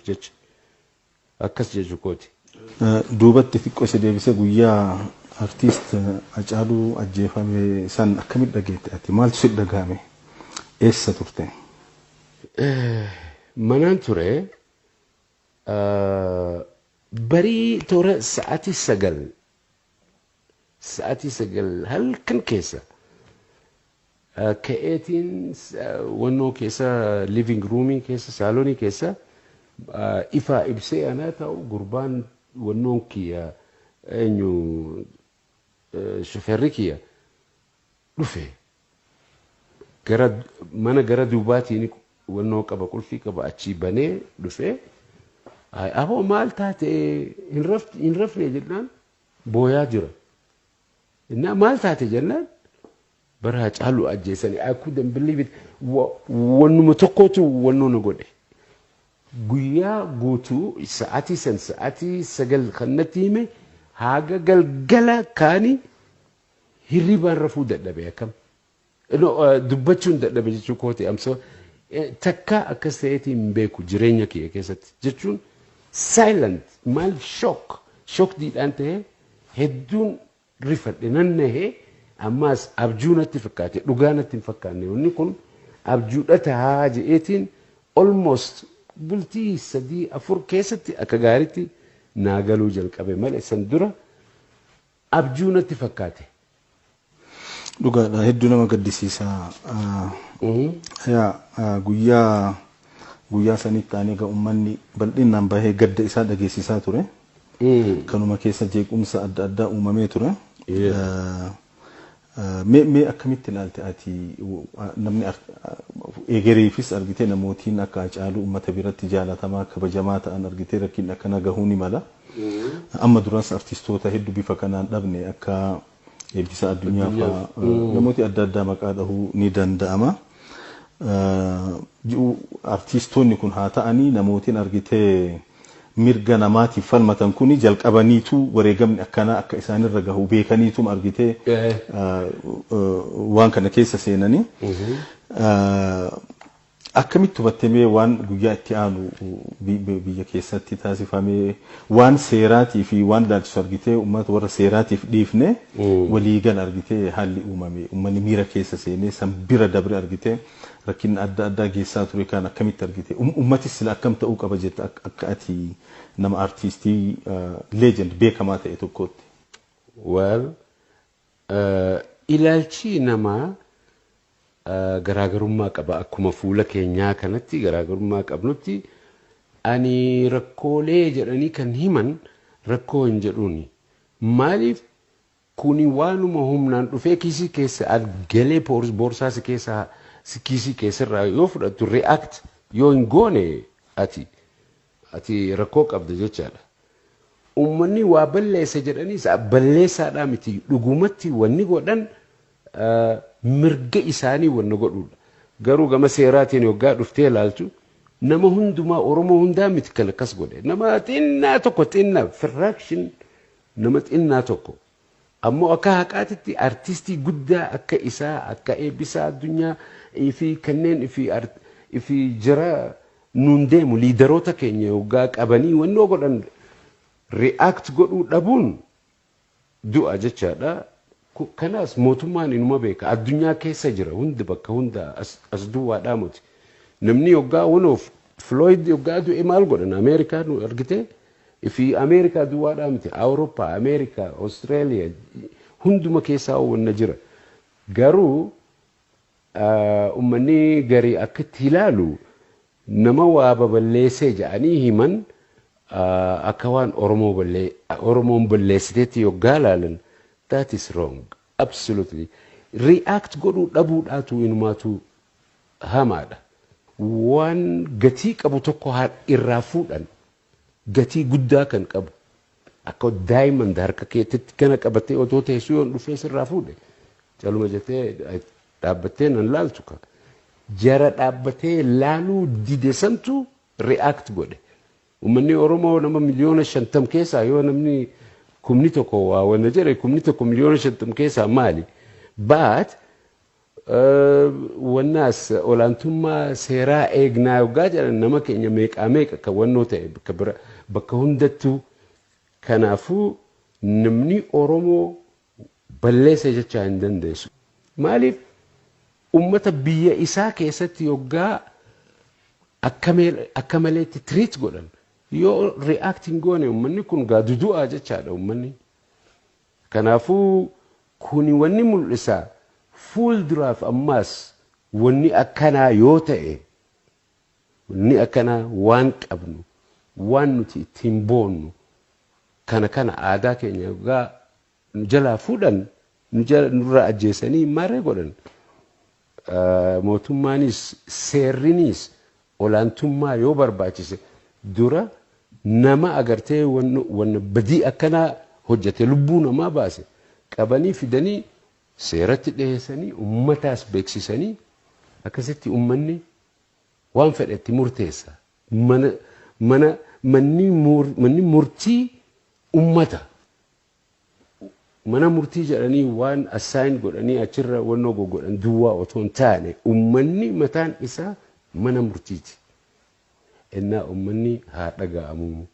jecha akkas jechuu kooti. Duubatti xiqqoo isa deebisee guyyaa artiist Hacaaluu ajjeefame san akkamitti dhageette ati? Maaltu si dhagahame? Eessa turte? Manaan ture barii toora sa'aatii sagal halkan keessa ka'eetiin wannoo keessa living roomii keessa saalonii keessa ifaa ibsee anaa ta'u gurbaan wannoon kiyya eenyu shofeerri kiyya dhufe mana gara duubaatiin wannoo qaba qulfii qaba achii banee dhufe aboo maal taate hin rafne jennaan booyaa jira innaa maal taate jennaan bara Hacaaluu ajjeesanii I couldn't believe it wannuma tokkotu wannoo na godhe guyyaa guutuu sa'aatii sagal kannatti hime haga galgala kaanii hirribaan rafuu dadhabe akkam dubbachuun dadhabe jechuu kooti amsoo takka akkas ta'eetiin hin beeku jireenya kiyya keessatti jechuun silent maal shock diidhaan ta'e hedduun rifadhe nannahee ammaas abjuu natti fakkaate dhugaa natti hin fakkaanne wanni kun abjuudha tahaa je'eetiin almost bultii 3-4 keessatti akka gaariitti naagaluu jalqabe malee san dura abjuu natti fakkaate. Dhugaadha hedduu nama gaddisiisa. Guyyaa sanitti taanee egaa uummanni bal'inaan bahee gadda isaa dhageessisaa ture. Kanuma keessa jeequmsa adda addaa uumamee ture. Mee akkamitti ilaalte ati namni egereefis argitee namootiin akka Hacaaluu uummata biratti jaalatamaa kabajamaa ta'an argitee rakkin akkana gahuu ni mala. Amma duras artistoota hedduu bifa kanaan dhabne akka eebbisa addunyaa fa'aa namooti adda addaa maqaa dhahuu ni danda'ama. Artistoonni kun haa ta'anii namootiin argitee mirga namaatiif falmatan kuni jalqabaniitu wareegamni akkanaa akka isaanirra gahu beekaniitu argitee waan kana keessa seenanii akkamitti hubattamee waan guyyaa itti aanu biyya keessatti taasifamee waan seeraatii fi waan ilaalchisu argitee uummata warra seeraatiif dhiifne waliigal argitee haalli uumame uummanni miira keessa seenee san bira dabre argitee rakkin adda addaa geessaa ture kan akkamitti argitee uummatis sila akkam ta'uu qaba jette akka ati nama artistii legend beekamaa ta'e tokkotti. Well ilaalchi namaa garaagarummaa qaba akkuma fuula keenyaa kanatti garaagarummaa qabnutti ani rakkoolee jedhanii kan himan rakkoo hin jedhuuni maaliif kuni waanuma humnaan dhufee kiisii keessa galee boorsaa si keessa kiisii keessarraa yoo fudhattu react yoo hin goone ati rakkoo qabda jechaadha. Uummanni waa balleessa jedhaniis balleessaadhaa miti dhugumatti wanni godhan mirga isaanii wanna godhuudha. Garuu gama seeraatiin yoggaa dhuftee ilaaltu nama hundumaa Oromoo hundaa miti kan akkas godhe. Nama xinnaa tokko fraction nama xinnaa tokko. Ammoo akka haqaatitti artistii guddaa akka isaa akka eebbisaa addunyaa fi kanneen fi jira nuun deemu liidaroota keenya yoggaa qabanii wannoo godhan react godhuu dhabuun du'a jechaadha. Kanaas mootummaan inuma beeka addunyaa keessa jira hundi bakka hunda as duwwaadhaa miti namni yoggaa wanoof Floyd yoggaa du'e maal godhan Ameerikaa nu argite fi Ameerikaa duwwaadhaa miti Awurooppaa Ameerikaa Austraaliyaa hunduma keessaa wanna jira garuu uummanni garii akkatti ilaalu nama waa baballeessee jedhanii himan akka waan Oromoon balleessiteetti yoggaa ilaalan. That is wrong. Absolutely. React godhuu dhabuudhaatu inumaatu hamaadha. Waan gatii qabu tokko irraa fuudhan gatii guddaa kan qabu akka diamond harka keetitti kana qabattee otoo teessuu yoon dhufee sirraa fuudhe caluma jettee dhaabbattee nan laaltu ka jara dhaabbatee laaluu dide santu react godhe. Uummanni Oromoo nama miliyoona 50 keessaa yoo namni kumni tokko waa wanna jedhe kumni tokko miliyoona 50 keessaa maali but wannaas olaantummaa seeraa eegnaa yoggaa jedhan nama keenya meeqaa meeqa kan wannoo ta'e bakka hundattuu. Kanaafuu namni Oromoo balleessa jechaa hin dandeessu. Maaliif ummata biyya isaa keessatti yoggaa akka maleetti treat godhan yoo reacting goone ummanni kun gaadudu'aa jechaadha ummanni. Kanaafuu kuni wanni mul'isa fuulduraaf ammaas wanni akkanaa yoo ta'e wanni akkanaa waan qabnu waan nuti ittiin boonnu kana aadaa keenya yoggaa nu jalaa fuudhan nurraa ajjeesanii maarree godhan. Mootummaanis seerrinis olaantummaa yoo barbaachise dura nama agartee wanna badii akkanaa hojjete lubbuu namaa baase qabanii fidanii seeratti dhiyeessanii ummataas beeksisanii akkasitti ummanni waan fedhetti murteessa. Manni murtii ummata. Mana murtii jedhanii waan assign godhanii achirra wannoo godhan duwwaa otoo hin taane ummanni mataan isaa mana murtiiti. Innaa ummanni haa dhaga'amu.